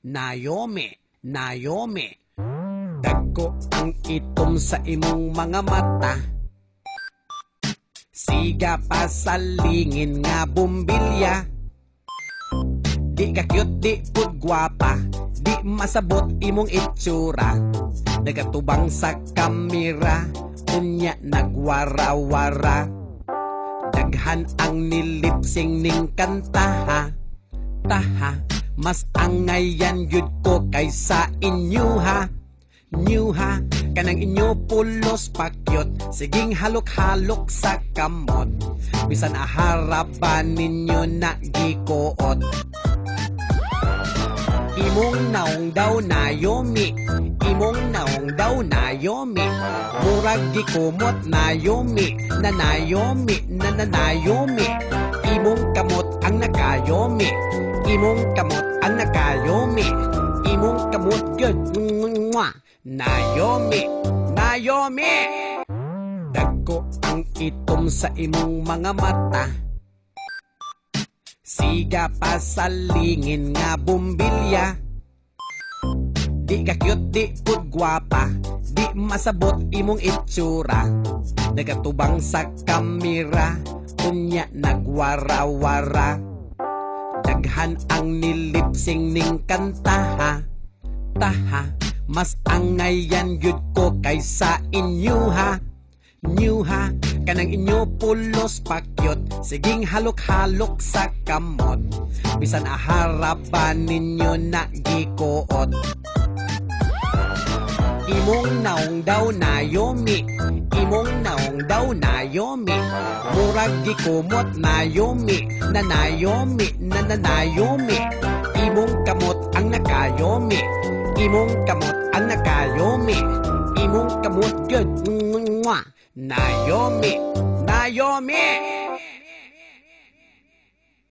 Naomi, Naomi. Dagko ang itom sa imong mga mata. Siga pa sa lingin nga bumbilya. Di ka cute, di pud gwapa, di masabot imong itsura. Nagatubang sa kamera, unya nagwara-wara. Daghan ang nilipsing ning kanta ha. Taha, mas angayan yun ko kaysa inyo ha. New ha, kanang inyo pulos pakyot. Siging halok-halok sa kamot. Bisan aharapan ninyo na gikuot. Imong naong daw Naomi, imong naong daw Naomi. Murag gikumot Naomi, na Naomi, na Naomi. Imong kamot ang nakayomi, imong kamot ang nakayomi. Imong kamot yun, mwah. Naomi, Naomi. Dagko ang itom sa imong mga mata. Siga pa sa lingin nga bumbilya. Di ka cute, di pud gwapa, di masabot imong itsura. Nagatubang sa kamera, unya nagwara-wara. Daghan ang nilipsing ning kanta ha. Taha, mas angayan yun ko kaysa inyo ha. New ha, kanang inyo pulos pakyot. Siging halok-halok sa kamot. Bisan aharapan ninyo na gikuot. Imong naong daw Naomi, imong naong daw Naomi. Murag gikumot Naomi, na Naomi, na Naomi. Imong kamot ang nakayomi, imong kamot ang nakayomi. Imong kamot yun, mwah. Naomi, Naomi.